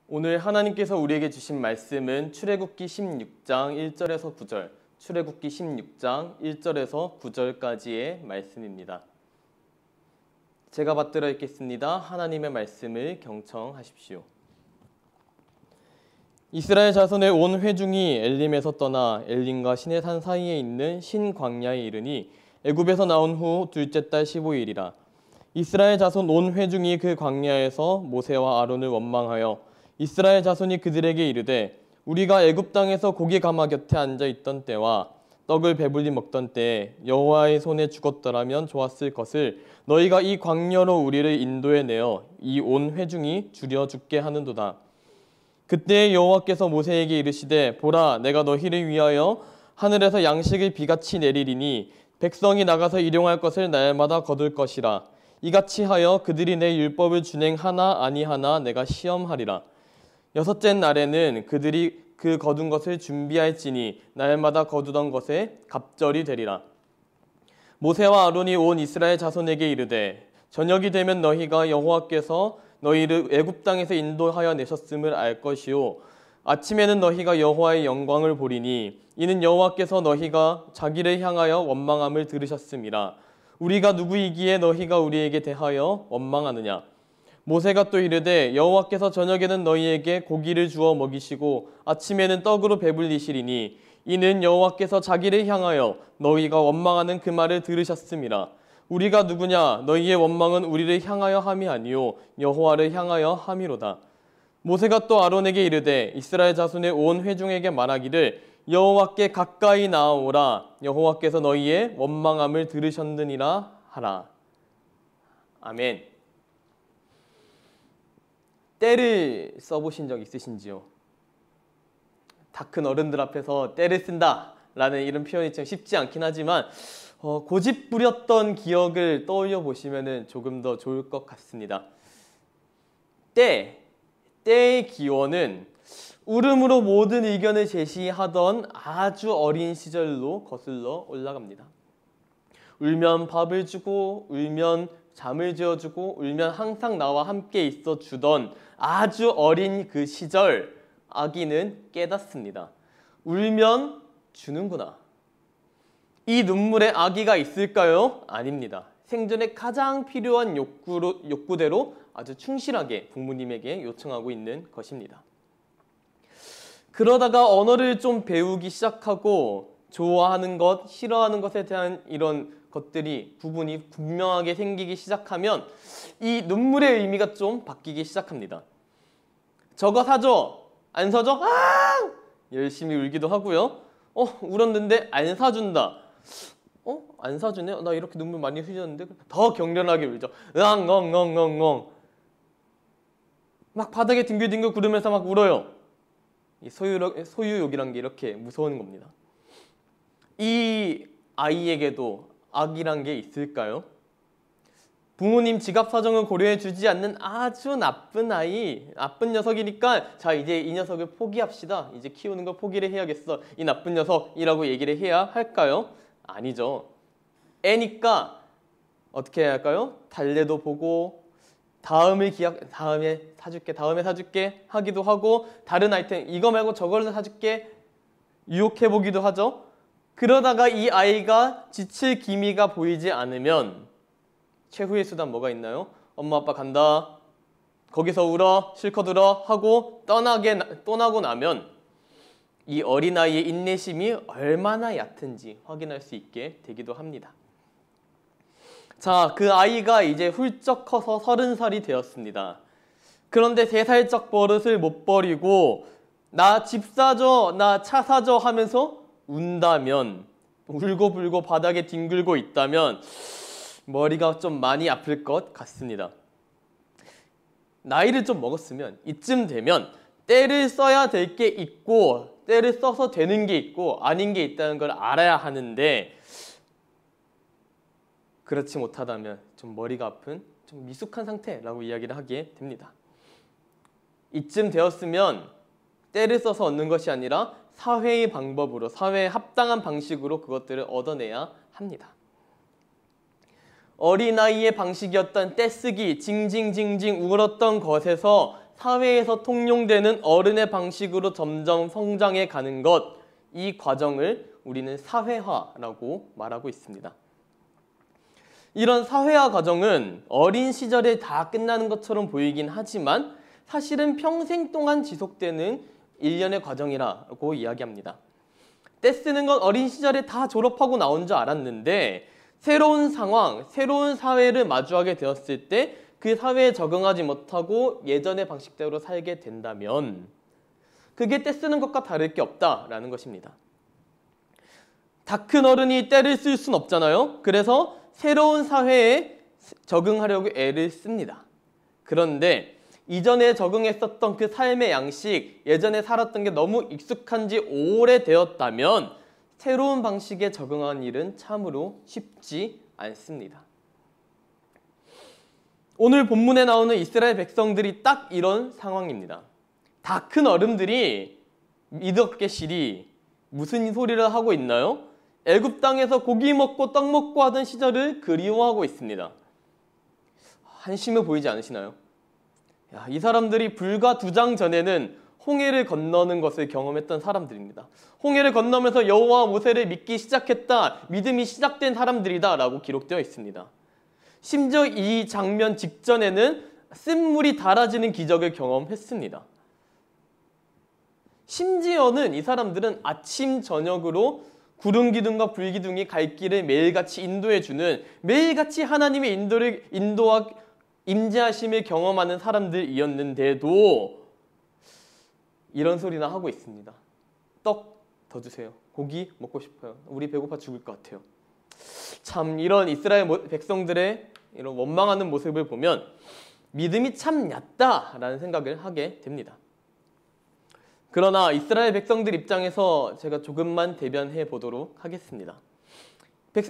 오늘 하나님께서 우리에게 주신 말씀은 출애굽기 16장 1절에서 9절, 출애굽기 16장 1절에서 9절까지의 말씀입니다. 제가 받들어 읽겠습니다. 하나님의 말씀을 경청하십시오. 이스라엘 자손의 온 회중이 엘림에서 떠나 엘림과 시내산 사이에 있는 신광야에 이르니 애굽에서 나온 후 둘째 달 15일이라. 이스라엘 자손 온 회중이 그 광야에서 모세와 아론을 원망하여 이스라엘 자손이 그들에게 이르되 우리가 애굽 땅에서 고기 가마 곁에 앉아 있던 때와 떡을 배불리 먹던 때에 여호와의 손에 죽었더라면 좋았을 것을 너희가 이 광야로 우리를 인도해 내어 이 온 회중이 죽여 죽게 하는도다. 그때 여호와께서 모세에게 이르시되 보라, 내가 너희를 위하여 하늘에서 양식을 비같이 내리리니 백성이 나가서 일용할 것을 날마다 거둘 것이라. 이같이 하여 그들이 내 율법을 준행하나 아니하나 내가 시험하리라. 여섯째 날에는 그들이 그 거둔 것을 준비할지니 날마다 거두던 것에 갑절이 되리라. 모세와 아론이 온 이스라엘 자손에게 이르되 저녁이 되면 너희가 여호와께서 너희를 애굽 땅에서 인도하여 내셨음을 알 것이요 아침에는 너희가 여호와의 영광을 보리니 이는 여호와께서 너희가 자기를 향하여 원망함을 들으셨음이라. 우리가 누구이기에 너희가 우리에게 대하여 원망하느냐. 모세가 또 이르되 여호와께서 저녁에는 너희에게 고기를 주어 먹이시고 아침에는 떡으로 배불리시리니 이는 여호와께서 자기를 향하여 너희가 원망하는 그 말을 들으셨음이라. 우리가 누구냐. 너희의 원망은 우리를 향하여 함이 아니요 여호와를 향하여 함이로다. 모세가 또 아론에게 이르되 이스라엘 자손의 온 회중에게 말하기를 여호와께 가까이 나아오라. 여호와께서 너희의 원망함을 들으셨느니라 하라. 아멘. 때를 써보신 적 있으신지요? 다 큰 어른들 앞에서 때를 쓴다 라는 이런 표현이 참 쉽지 않긴 하지만 고집 부렸던 기억을 떠올려 보시면 조금 더 좋을 것 같습니다. 때의 기원은 울음으로 모든 의견을 제시하던 아주 어린 시절로 거슬러 올라갑니다. 울면 밥을 주고 울면 잠을 재워주고 울면 항상 나와 함께 있어 주던 아주 어린 그 시절, 아기는 깨닫습니다. 울면 주는구나. 이 눈물에 아기가 있을까요? 아닙니다. 생존에 가장 필요한 욕구대로 아주 충실하게 부모님에게 요청하고 있는 것입니다. 그러다가 언어를 좀 배우기 시작하고 좋아하는 것, 싫어하는 것에 대한 이런 것들이 구분이 분명하게 생기기 시작하면 이 눈물의 의미가 좀 바뀌기 시작합니다. 저거 사줘, 안 사줘? 아! 열심히 울기도 하고요. 울었는데 안 사준다. 안 사주네? 나 이렇게 눈물 많이 흘렸는데 더 격렬하게 울죠. 으앙엉엉엉엉. 막 바닥에 뒹굴뒹굴 구르면서 막 울어요. 이 소유욕이란 게 이렇게 무서운 겁니다. 이 아이에게도 악이란 게 있을까요? 부모님 지갑 사정을 고려해 주지 않는 아주 나쁜 아이, 나쁜 녀석이니까 자 이제 이 녀석을 포기합시다. 이제 키우는 거 포기를 해야겠어. 이 나쁜 녀석이라고 얘기를 해야 할까요? 아니죠. 애니까 어떻게 해야 할까요? 달래도 보고 다음에 사줄게 하기도 하고 다른 아이템 이거 말고 저걸로 사줄게 유혹해 보기도 하죠. 그러다가 이 아이가 지칠 기미가 보이지 않으면 최후의 수단 뭐가 있나요? 엄마 아빠 간다. 거기서 울어. 실컷 울어. 하고 떠나고 나면 이 어린아이의 인내심이 얼마나 얕은지 확인할 수 있게 되기도 합니다. 자, 그 아이가 이제 훌쩍 커서 30살이 되었습니다. 그런데 3살적 버릇을 못 버리고 나 집 사줘, 나 차 사줘 하면서 운다면, 울고불고 바닥에 뒹굴고 있다면 머리가 좀 많이 아플 것 같습니다. 나이를 좀 먹었으면 이쯤 되면 때를 써야 될 게 있고 때를 써서 되는 게 있고 아닌 게 있다는 걸 알아야 하는데 그렇지 못하다면 좀 머리가 아픈 좀 미숙한 상태라고 이야기를 하게 됩니다. 이쯤 되었으면 때를 써서 얻는 것이 아니라 사회의 방법으로, 사회에 합당한 방식으로 그것들을 얻어내야 합니다. 어린아이의 방식이었던 떼쓰기, 징징징징 울었던 것에서 사회에서 통용되는 어른의 방식으로 점점 성장해 가는 것, 이 과정을 우리는 사회화라고 말하고 있습니다. 이런 사회화 과정은 어린 시절에 다 끝나는 것처럼 보이긴 하지만 사실은 평생 동안 지속되는 일련의 과정이라고 이야기합니다. 떼쓰는 건 어린 시절에 다 졸업하고 나온 줄 알았는데 새로운 상황, 새로운 사회를 마주하게 되었을 때 그 사회에 적응하지 못하고 예전의 방식대로 살게 된다면 그게 떼쓰는 것과 다를 게 없다라는 것입니다. 다 큰 어른이 떼를 쓸 순 없잖아요. 그래서 새로운 사회에 적응하려고 애를 씁니다. 그런데 이전에 적응했었던 그 삶의 양식, 예전에 살았던 게 너무 익숙한 지 오래되었다면 새로운 방식에 적응하는 일은 참으로 쉽지 않습니다. 오늘 본문에 나오는 이스라엘 백성들이 딱 이런 상황입니다. 다 큰 어른들이 미드어깨실이 무슨 소리를 하고 있나요? 애굽 땅에서 고기 먹고 떡 먹고 하던 시절을 그리워하고 있습니다. 한심해 보이지 않으시나요? 야, 이 사람들이 불과 2장 전에는 홍해를 건너는 것을 경험했던 사람들입니다. 홍해를 건너면서 여호와 모세를 믿기 시작했다, 믿음이 시작된 사람들이다 라고 기록되어 있습니다. 심지어 이 장면 직전에는 쓴물이 달아지는 기적을 경험했습니다. 심지어는 이 사람들은 아침 저녁으로 구름 기둥과 불 기둥이 갈 길을 매일같이 인도해주는, 매일같이 하나님의 인도와 임재하심을 경험하는 사람들이었는데도 이런 소리나 하고 있습니다. 떡 더 주세요. 고기 먹고 싶어요. 우리 배고파 죽을 것 같아요. 참 이런 이스라엘 백성들의 이런 원망하는 모습을 보면 믿음이 참 얕다라는 생각을 하게 됩니다. 그러나 이스라엘 백성들 입장에서 제가 조금만 대변해 보도록 하겠습니다.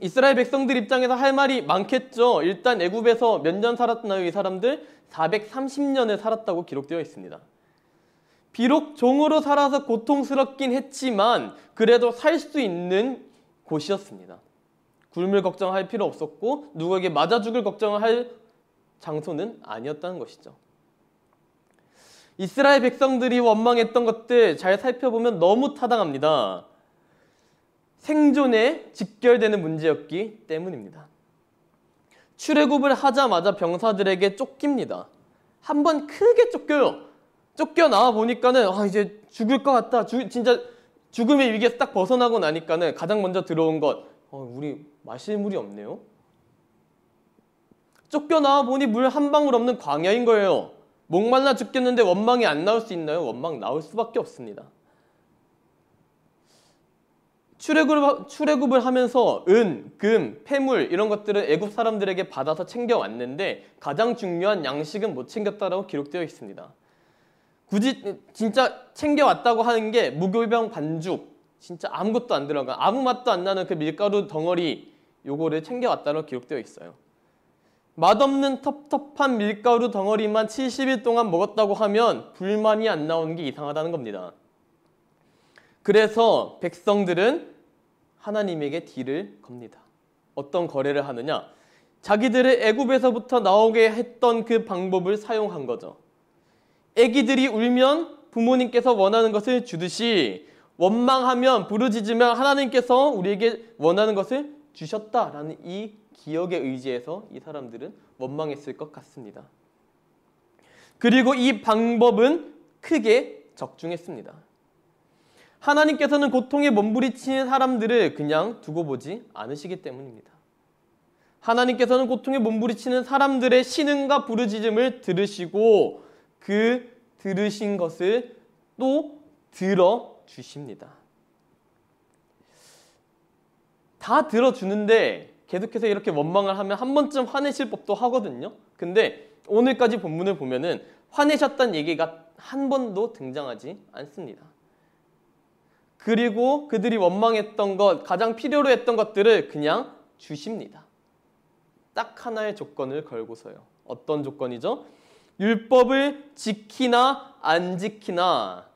이스라엘 백성들 입장에서 할 말이 많겠죠. 일단 애굽에서 몇 년 살았나요? 이 사람들 430년을 살았다고 기록되어 있습니다. 비록 종으로 살아서 고통스럽긴 했지만 그래도 살 수 있는 곳이었습니다. 굶을 걱정할 필요 없었고 누구에게 맞아 죽을 걱정을 할 장소는 아니었다는 것이죠. 이스라엘 백성들이 원망했던 것들 잘 살펴보면 너무 타당합니다. 생존에 직결되는 문제였기 때문입니다. 출애굽을 하자마자 병사들에게 쫓깁니다. 한번 크게 쫓겨요. 쫓겨나와 보니까는 이제 죽을 것 같다. 진짜 죽음의 위기에서 딱 벗어나고 나니까는 가장 먼저 들어온 것, 우리 마실 물이 없네요. 쫓겨나와 보니 물 한 방울 없는 광야인 거예요. 목말라 죽겠는데 원망이 안 나올 수 있나요? 원망 나올 수밖에 없습니다. 출애굽을 하면서 은, 금, 폐물 이런 것들을 애굽 사람들에게 받아서 챙겨왔는데 가장 중요한 양식은 못 챙겼다라고 기록되어 있습니다. 굳이 진짜 챙겨왔다고 하는 게 무교병 반죽, 진짜 아무것도 안 들어간, 아무 맛도 안 나는 그 밀가루 덩어리, 요거를 챙겨왔다고 기록되어 있어요. 맛없는 텁텁한 밀가루 덩어리만 70일 동안 먹었다고 하면 불만이 안 나오는 게 이상하다는 겁니다. 그래서 백성들은 하나님에게 딜을 겁니다. 어떤 거래를 하느냐? 자기들을 애굽에서부터 나오게 했던 그 방법을 사용한 거죠. 애기들이 울면 부모님께서 원하는 것을 주듯이 원망하면 부르짖으면 하나님께서 우리에게 원하는 것을 주셨다라는 이 기억에 의지해서 이 사람들은 원망했을 것 같습니다. 그리고 이 방법은 크게 적중했습니다. 하나님께서는 고통에 몸부리치는 사람들을 그냥 두고 보지 않으시기 때문입니다. 하나님께서는 고통에 몸부리치는 사람들의 신음과 부르짖음을 들으시고 그 들으신 것을 또 들어주십니다. 다 들어주는데 계속해서 이렇게 원망을 하면 한 번쯤 화내실 법도 하거든요. 근데 오늘까지 본문을 보면은 화내셨다는 얘기가 한 번도 등장하지 않습니다. 그리고 그들이 원망했던 것, 가장 필요로 했던 것들을 그냥 주십니다. 딱 하나의 조건을 걸고서요. 어떤 조건이죠? 율법을 지키나 안 지키나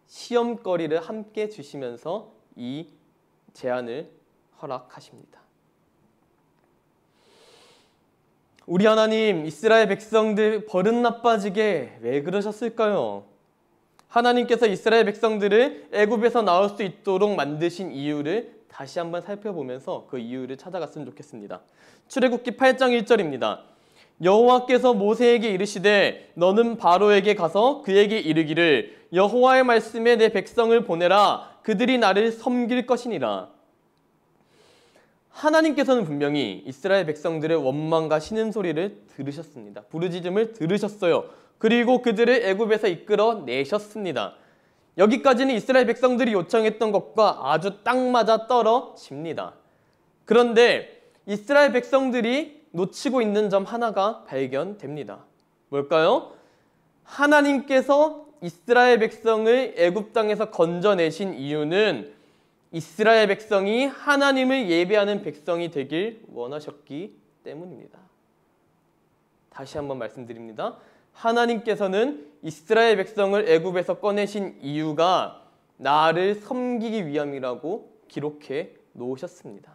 시험거리를 함께 주시면서 이 제안을 허락하십니다. 우리 하나님, 이스라엘 백성들 버릇 나빠지게 왜 그러셨을까요? 하나님께서 이스라엘 백성들을 애굽에서 나올 수 있도록 만드신 이유를 다시 한번 살펴보면서 그 이유를 찾아갔으면 좋겠습니다. 출애굽기 8장 1절입니다. 여호와께서 모세에게 이르시되 너는 바로에게 가서 그에게 이르기를 여호와의 말씀에 내 백성을 보내라. 그들이 나를 섬길 것이니라. 하나님께서는 분명히 이스라엘 백성들의 원망과 신음소리를 들으셨습니다. 부르짖음을 들으셨어요. 그리고 그들을 애굽에서 이끌어 내셨습니다. 여기까지는 이스라엘 백성들이 요청했던 것과 아주 딱 맞아 떨어집니다. 그런데 이스라엘 백성들이 놓치고 있는 점 하나가 발견됩니다. 뭘까요? 하나님께서 이스라엘 백성을 애굽 땅에서 건져내신 이유는 이스라엘 백성이 하나님을 예배하는 백성이 되길 원하셨기 때문입니다. 다시 한번 말씀드립니다. 하나님께서는 이스라엘 백성을 애굽에서 꺼내신 이유가 나를 섬기기 위함이라고 기록해 놓으셨습니다.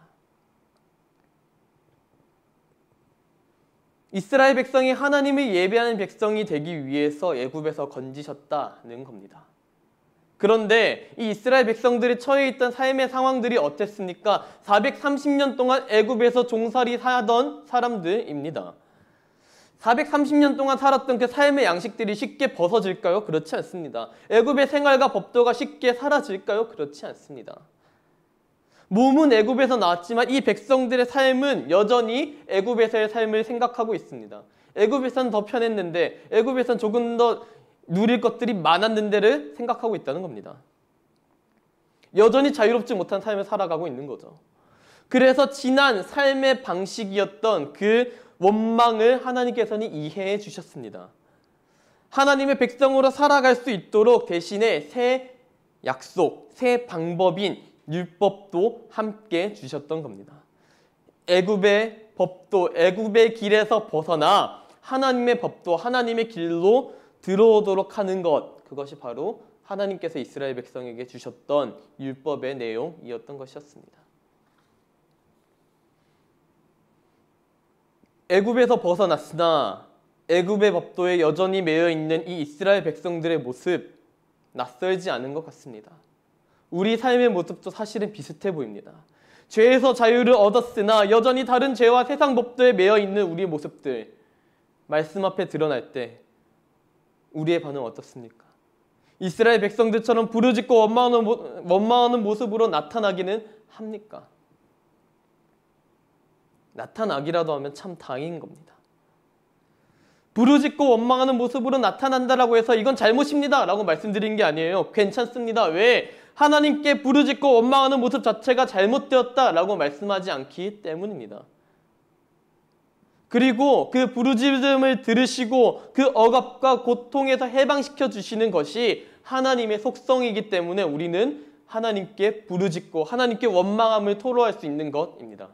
이스라엘 백성이 하나님을 예배하는 백성이 되기 위해서 애굽에서 건지셨다는 겁니다. 그런데 이 이스라엘 백성들이 처해 있던 삶의 상황들이 어땠습니까? 430년 동안 애굽에서 종살이 하던 사람들입니다. 430년 동안 살았던 그 삶의 양식들이 쉽게 벗어질까요? 그렇지 않습니다. 애굽의 생활과 법도가 쉽게 사라질까요? 그렇지 않습니다. 몸은 애굽에서 나왔지만 이 백성들의 삶은 여전히 애굽에서의 삶을 생각하고 있습니다. 애굽에서는 더 편했는데, 애굽에서는 조금 더 누릴 것들이 많았는데를 생각하고 있다는 겁니다. 여전히 자유롭지 못한 삶을 살아가고 있는 거죠. 그래서 지난 삶의 방식이었던 그 원망을 하나님께서는 이해해 주셨습니다. 하나님의 백성으로 살아갈 수 있도록 대신에 새 약속, 새 방법인 율법도 함께 주셨던 겁니다. 애굽의 법도, 애굽의 길에서 벗어나 하나님의 법도, 하나님의 길로 들어오도록 하는 것, 그것이 바로 하나님께서 이스라엘 백성에게 주셨던 율법의 내용이었던 것이었습니다. 애굽에서 벗어났으나 애굽의 법도에 여전히 매여 있는 이 이스라엘 백성들의 모습, 낯설지 않은 것 같습니다. 우리 삶의 모습도 사실은 비슷해 보입니다. 죄에서 자유를 얻었으나 여전히 다른 죄와 세상 법도에 매여 있는 우리의 모습들, 말씀 앞에 드러날 때 우리의 반응은 어떻습니까? 이스라엘 백성들처럼 부르짖고 원망하는 모습으로 나타나기는 합니까? 나타나기라도 하면 참 다행인 겁니다. 부르짖고 원망하는 모습으로 나타난다라고 해서 이건 잘못입니다 라고 말씀드린 게 아니에요. 괜찮습니다. 왜? 하나님께 부르짖고 원망하는 모습 자체가 잘못되었다라고 말씀하지 않기 때문입니다. 그리고 그 부르짖음을 들으시고 그 억압과 고통에서 해방시켜 주시는 것이 하나님의 속성이기 때문에 우리는 하나님께 부르짖고 하나님께 원망함을 토로할 수 있는 것입니다.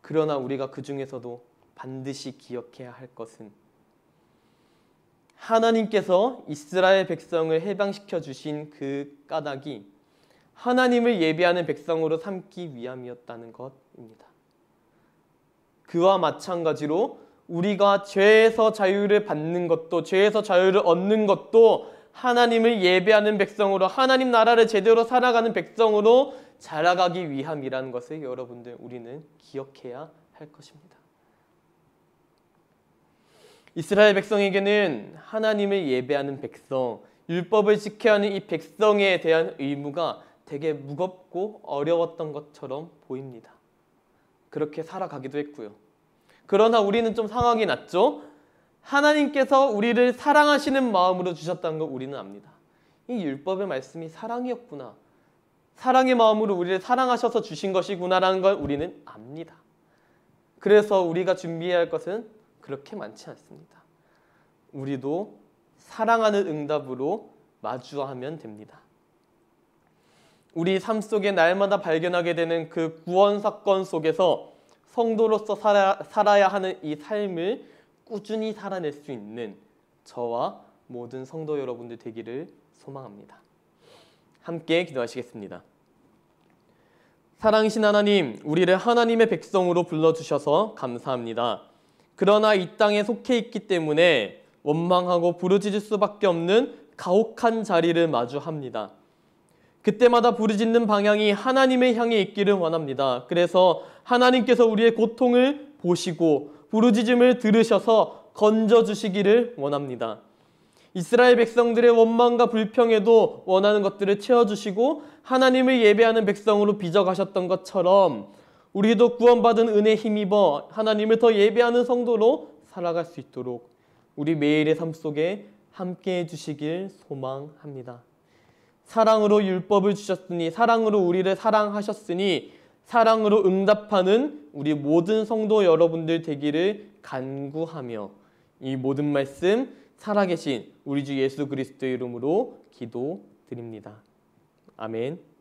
그러나 우리가 그 중에서도 반드시 기억해야 할 것은 하나님께서 이스라엘 백성을 해방시켜 주신 그 까닭이 하나님을 예배하는 백성으로 삼기 위함이었다는 것입니다. 그와 마찬가지로 우리가 죄에서 자유를 받는 것도, 죄에서 자유를 얻는 것도 하나님을 예배하는 백성으로, 하나님 나라를 제대로 살아가는 백성으로 자라가기 위함이라는 것을 여러분들 우리는 기억해야 할 것입니다. 이스라엘 백성에게는 하나님을 예배하는 백성, 율법을 지켜야 하는 이 백성에 대한 의무가 되게 무겁고 어려웠던 것처럼 보입니다. 그렇게 살아가기도 했고요. 그러나 우리는 좀 상황이 낫죠? 하나님께서 우리를 사랑하시는 마음으로 주셨다는 걸 우리는 압니다. 이 율법의 말씀이 사랑이었구나. 사랑의 마음으로 우리를 사랑하셔서 주신 것이구나라는 걸 우리는 압니다. 그래서 우리가 준비해야 할 것은 그렇게 많지 않습니다. 우리도 사랑하는 응답으로 마주하면 됩니다. 우리 삶 속에 날마다 발견하게 되는 그 구원 사건 속에서 성도로서 살아야 하는 이 삶을 꾸준히 살아낼 수 있는 저와 모든 성도 여러분들 되기를 소망합니다. 함께 기도하시겠습니다. 사랑이신 하나님, 우리를 하나님의 백성으로 불러주셔서 감사합니다. 그러나 이 땅에 속해 있기 때문에 원망하고 부르짖을 수밖에 없는 가혹한 자리를 마주합니다. 그때마다 부르짖는 방향이 하나님을 향해 있기를 원합니다. 그래서 하나님께서 우리의 고통을 보시고 부르짖음을 들으셔서 건져주시기를 원합니다. 이스라엘 백성들의 원망과 불평에도 원하는 것들을 채워주시고 하나님을 예배하는 백성으로 빚어가셨던 것처럼 우리도 구원받은 은혜에 힘입어 하나님을 더 예배하는 성도로 살아갈 수 있도록 우리 매일의 삶 속에 함께해 주시길 소망합니다. 사랑으로 율법을 주셨으니 사랑으로 우리를 사랑하셨으니 사랑으로 응답하는 우리 모든 성도 여러분들 되기를 간구하며 이 모든 말씀 살아계신 우리 주 예수 그리스도의 이름으로 기도드립니다. 아멘.